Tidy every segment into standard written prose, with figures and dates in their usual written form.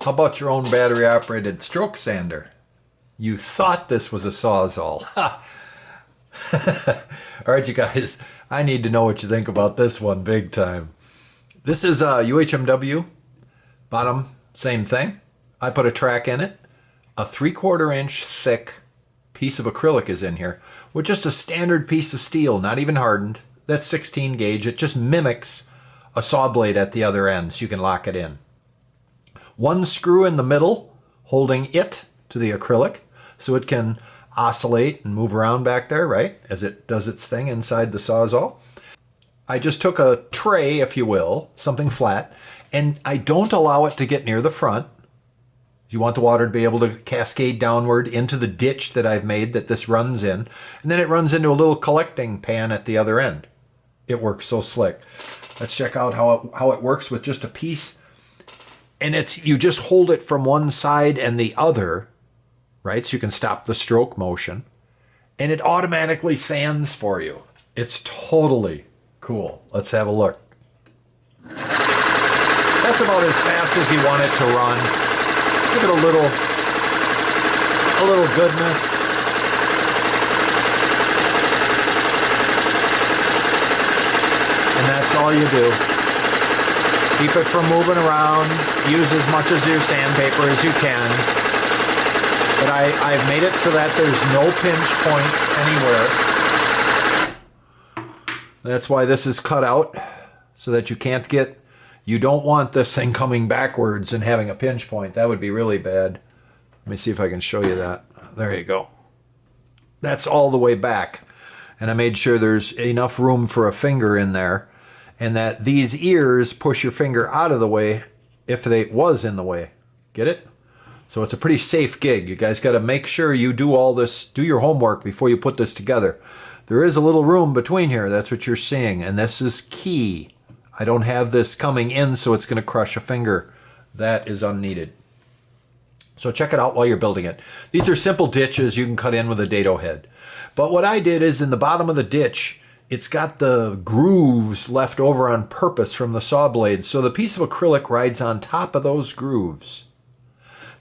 How about your own battery-operated stroke sander? You thought this was a Sawzall. Ha! All right, you guys, I need to know what you think about this one big time. This is a UHMW. Bottom, same thing. I put a track in it. A 3/4 inch thick piece of acrylic is in here with just a standard piece of steel, not even hardened. That's 16 gauge. It just mimics a saw blade at the other end, so you can lock it in. One screw in the middle holding it to the acrylic so it can oscillate and move around back there, right, as it does its thing inside the Sawzall. I just took a tray, if you will, something flat, and I don't allow it to get near the front. You want the water to be able to cascade downward into the ditch that I've made that this runs in, and then it runs into a little collecting pan at the other end. It works so slick. Let's check out how it works with just a piece. And you just hold it from one side and the other, right? So you can stop the stroke motion. And it automatically sands for you. It's totally cool. Let's have a look. That's about as fast as you want it to run. Give it a little goodness. And that's all you do. Keep it from moving around. Use as much of your sandpaper as you can. But I've made it so that there's no pinch points anywhere. That's why this is cut out, so that you don't want this thing coming backwards and having a pinch point. That would be really bad. Let me see if I can show you that. There you go. That's all the way back. And I made sure there's enough room for a finger in there, and that these ears push your finger out of the way if they was in the way. Get it? So it's a pretty safe gig. You guys got to make sure you do all this, do your homework before you put this together. There is a little room between here. That's what you're seeing, and this is key. I don't have this coming in, so it's going to crush a finger. That is unneeded. So check it out while you're building it. These are simple ditches you can cut in with a dado head. But what I did is in the bottom of the ditch, it's got the grooves left over on purpose from the saw blades, so the piece of acrylic rides on top of those grooves.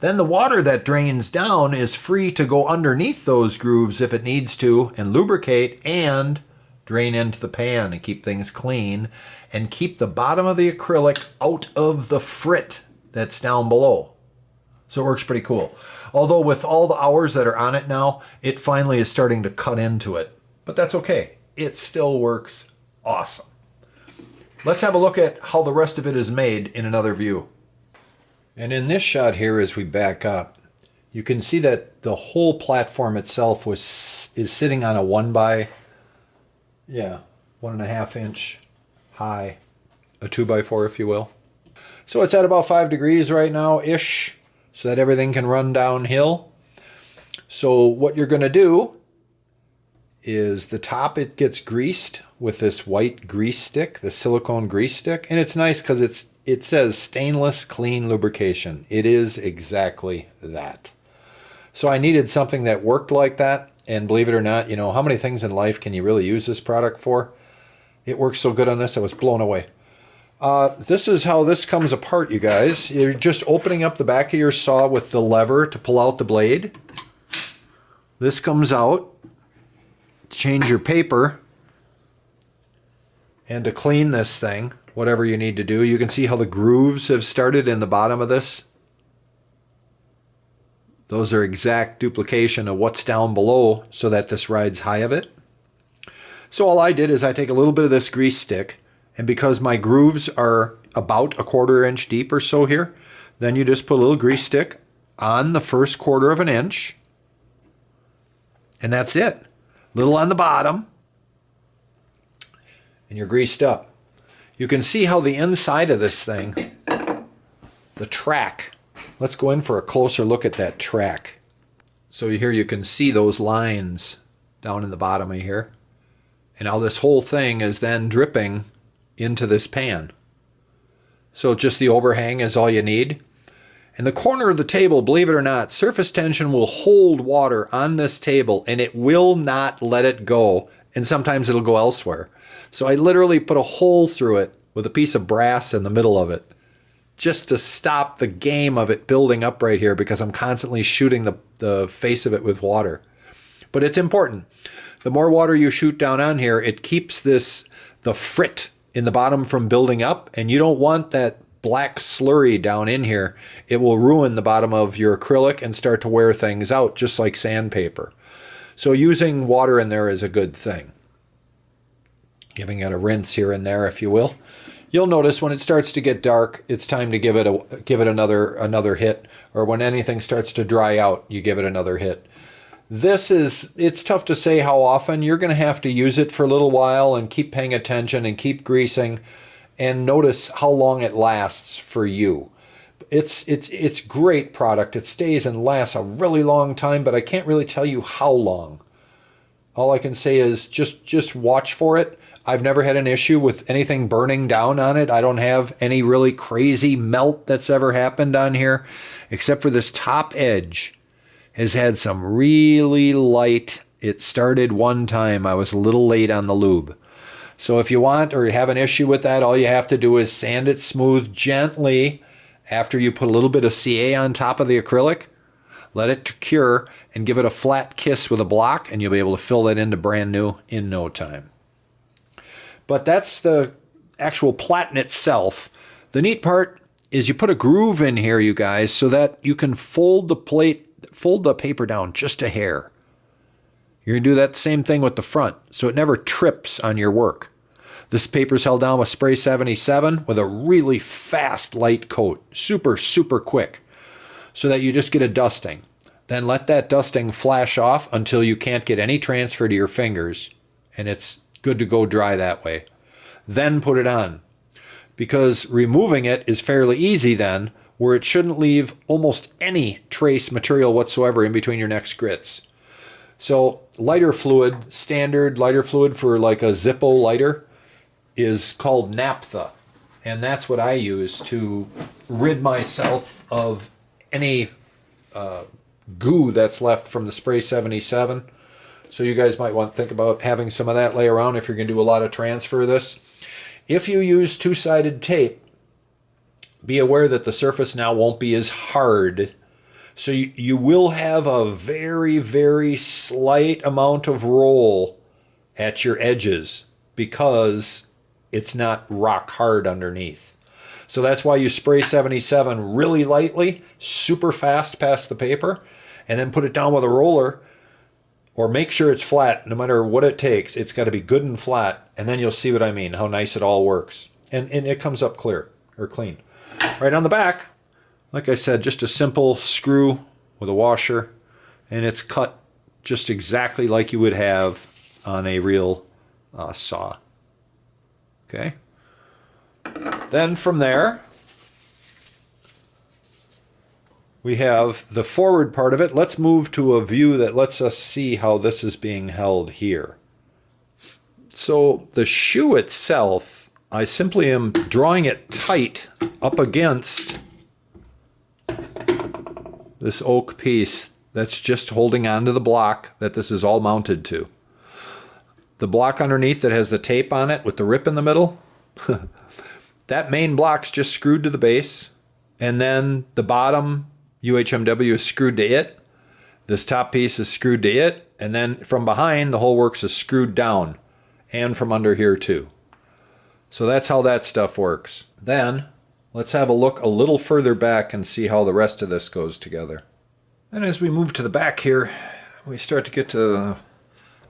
Then the water that drains down is free to go underneath those grooves if it needs to and lubricate and drain into the pan and keep things clean and keep the bottom of the acrylic out of the frit that's down below. So it works pretty cool. Although with all the hours that are on it now, it finally is starting to cut into it. But that's okay. It still works awesome. Let's have a look at how the rest of it is made in another view. And in this shot here, as we back up, you can see that the whole platform itself is sitting on a 1.5 inch high, a 2x4 if you will. So it's at about 5 degrees right now ish, so that everything can run downhill. So what you're going to do is the top, it gets greased with this white grease stick, the silicone grease stick, and it's nice because it says stainless clean lubrication. It is exactly that. So I needed something that worked like that, and believe it or not, you know, how many things in life can you really use this product for? It works so good on this, I was blown away. This is how this comes apart, you guys. You're just opening up the back of your saw with the lever to pull out the blade. This comes out. Change your paper, and to clean this thing, whatever you need to do, you can see how the grooves have started in the bottom of this. Those are exact duplication of what's down below so that this rides high of it. So all I did is I take a little bit of this grease stick, and because my grooves are about 1/4 inch deep or so here, then you just put a little grease stick on the first 1/4 inch, and that's it. Little on the bottom, and you're greased up. You can see how the inside of this thing, the track, let's go in for a closer look at that track. So here you can see those lines down in the bottom of here, and how this whole thing is then dripping into this pan. So just the overhang is all you need. In the corner of the table, believe it or not, surface tension will hold water on this table and it will not let it go, and sometimes it'll go elsewhere. So I literally put a hole through it with a piece of brass in the middle of it, just to stop the game of it building up right here because I'm constantly shooting the face of it with water. But it's important. The more water you shoot down on here, it keeps the frit in the bottom from building up, and you don't want that black slurry down in here. It will ruin the bottom of your acrylic and start to wear things out, just like sandpaper. So using water in there is a good thing. Giving it a rinse here and there, if you will. You'll notice when it starts to get dark, it's time to give it another hit, or when anything starts to dry out, you give it another hit. It's tough to say how often. You're going to have to use it for a little while and keep paying attention and keep greasing and notice how long it lasts for you. It's great product. It stays and lasts a really long time, but I can't really tell you how long. All I can say is just watch for it. I've never had an issue with anything burning down on it. I don't have any really crazy melt that's ever happened on here, except for this top edge has had some really light. It started one time. I was a little late on the lube. So if you want or you have an issue with that, all you have to do is sand it smooth gently after you put a little bit of CA on top of the acrylic. Let it cure and give it a flat kiss with a block, and you'll be able to fill that into brand new in no time. But that's the actual platen itself. The neat part is you put a groove in here, you guys, so that you can fold the paper down just a hair. You're going to do that same thing with the front, so it never trips on your work. This paper's held down with spray 77 with a really fast light coat, super, super quick, so that you just get a dusting. Then let that dusting flash off until you can't get any transfer to your fingers, and it's good to go dry that way. Then put it on, because removing it is fairly easy then, where it shouldn't leave almost any trace material whatsoever in between your next grits. So lighter fluid, standard lighter fluid for like a Zippo lighter is called naphtha, and that's what I use to rid myself of any goo that's left from the spray 77. So you guys might want to think about having some of that lay around if you're going to do a lot of transfer of this. If you use two-sided tape, be aware that the surface now won't be as hard. So you will have a very, very slight amount of roll at your edges because it's not rock hard underneath. So that's why you spray 77 really lightly, super fast past the paper, and then put it down with a roller. Or make sure it's flat, no matter what it takes. It's got to be good and flat, and then you'll see what I mean, how nice it all works. And it comes up clear, or clean. Right on the back, like I said, just a simple screw with a washer, and it's cut just exactly like you would have on a real saw. Okay? Then from there, we have the forward part of it. Let's move to a view that lets us see how this is being held here. So the shoe itself, I simply am drawing it tight up against this oak piece that's just holding onto the block that this is all mounted to. The block underneath that has the tape on it with the rip in the middle, that main block's just screwed to the base, and then the bottom UHMW is screwed to it. This top piece is screwed to it, and then from behind the whole works is screwed down, and from under here too. So that's how that stuff works. Then let's have a look a little further back and see how the rest of this goes together. Then as we move to the back here, we start to get to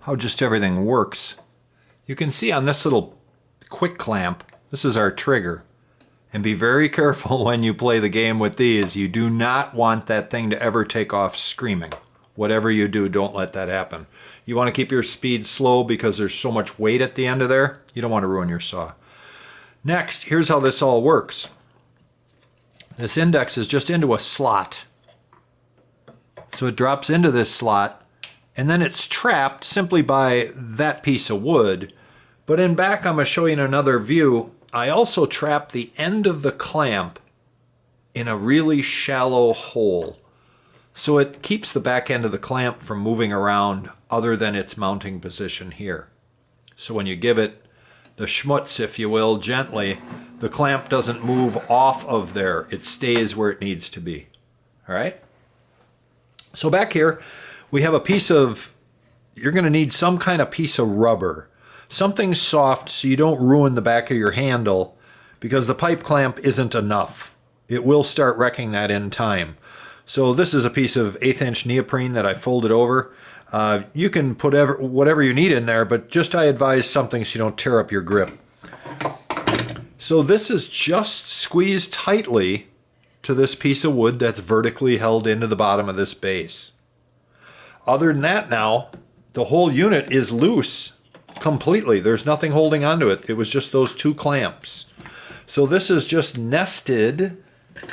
how just everything works. You can see on this little quick clamp, this is our trigger. And be very careful when you play the game with these. You do not want that thing to ever take off screaming. Whatever you do, don't let that happen. You want to keep your speed slow because there's so much weight at the end of there. You don't want to ruin your saw. Next, here's how this all works. This index is just into a slot. So it drops into this slot, and then it's trapped simply by that piece of wood. But in back, I'm going to show you in another view, I also trap the end of the clamp in a really shallow hole. So it keeps the back end of the clamp from moving around other than its mounting position here. So when you give it the schmutz, if you will, gently, the clamp doesn't move off of there. It stays where it needs to be. All right? So back here, we have a piece of, you're going to need some kind of piece of rubber. Something soft so you don't ruin the back of your handle, because the pipe clamp isn't enough. It will start wrecking that in time. So this is a piece of 1/8 inch neoprene that I folded over. You can put whatever you need in there, but just I advise something so you don't tear up your grip. So this is just squeezed tightly to this piece of wood that's vertically held into the bottom of this base. Other than that now, the whole unit is loose completely. There's nothing holding onto it. It was just those two clamps. So this is just nested,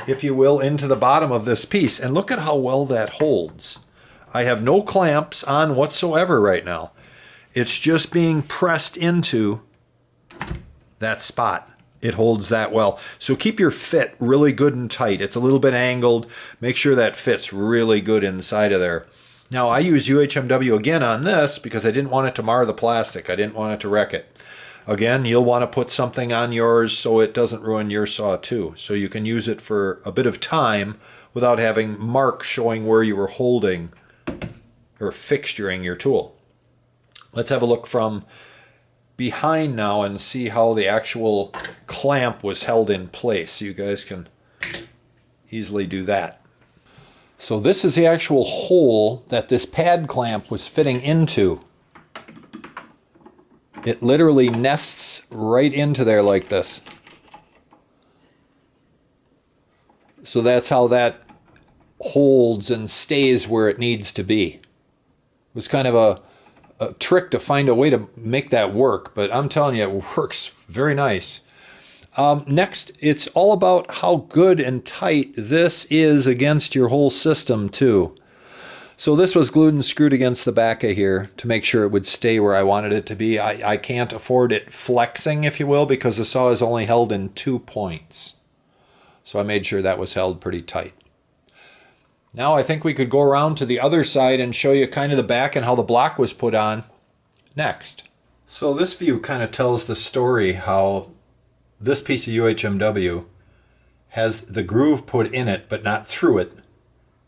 if you will, into the bottom of this piece. And look at how well that holds. I have no clamps on whatsoever right now. It's just being pressed into that spot. It holds that well. So keep your fit really good and tight. It's a little bit angled. Make sure that fits really good inside of there. Now I use UHMW again on this because I didn't want it to mar the plastic. I didn't want it to wreck it. Again, you'll want to put something on yours so it doesn't ruin your saw too. So you can use it for a bit of time without having marks showing where you were holding or fixturing your tool. Let's have a look from behind now and see how the actual clamp was held in place, so you guys can easily do that. So this is the actual hole that this pad clamp was fitting into. It literally nests right into there like this. So that's how that holds and stays where it needs to be. It was kind of a trick to find a way to make that work, but I'm telling you, it works very nice. Next, it's all about how good and tight this is against your whole system too. So this was glued and screwed against the back of here to make sure it would stay where I wanted it to be. I can't afford it flexing, if you will, because the saw is only held in 2 points. So I made sure that was held pretty tight. Now I think we could go around to the other side and show you kind of the back and how the block was put on next. So this view kind of tells the story how this piece of UHMW has the groove put in it but not through it,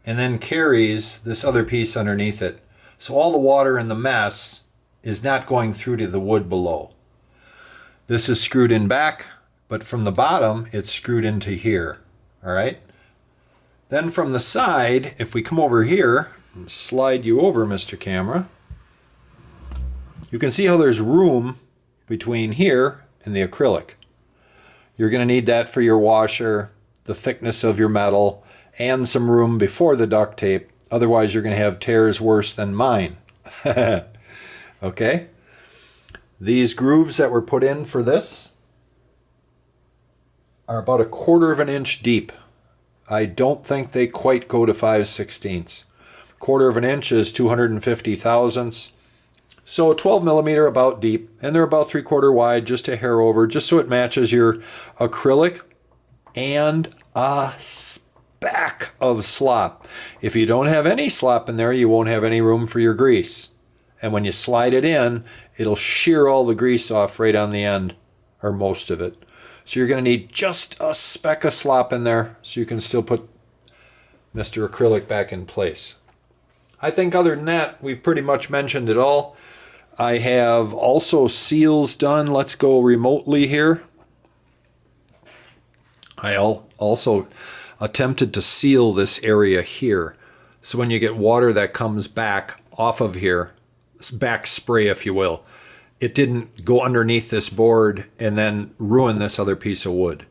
and then carries this other piece underneath it. So all the water in the mess is not going through to the wood below. This is screwed in back, but from the bottom it's screwed into here. All right. Then from the side, if we come over here and slide you over, Mr. Camera, you can see how there's room between here and the acrylic. You're going to need that for your washer, the thickness of your metal, and some room before the duct tape. Otherwise, you're going to have tears worse than mine. Okay? These grooves that were put in for this are about 1/4 inch deep. I don't think they quite go to 5/16. 1/4 inch is 250 thousandths. So 12 millimeter about deep, and they're about 3/4 wide, just a hair over, just so it matches your acrylic and a speck of slop. If you don't have any slop in there, you won't have any room for your grease. And when you slide it in, it'll shear all the grease off right on the end, or most of it. So you're going to need just a speck of slop in there so you can still put Mr. Acrylic back in place. I think other than that, we've pretty much mentioned it all. I have also seals done. Let's go remotely here. I also attempted to seal this area here. So when you get water that comes back off of here, back spray if you will, it didn't go underneath this board and then ruin this other piece of wood.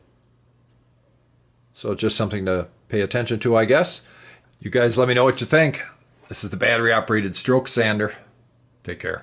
So just something to pay attention to, I guess. You guys let me know what you think. This is the battery operated stroke sander. Take care.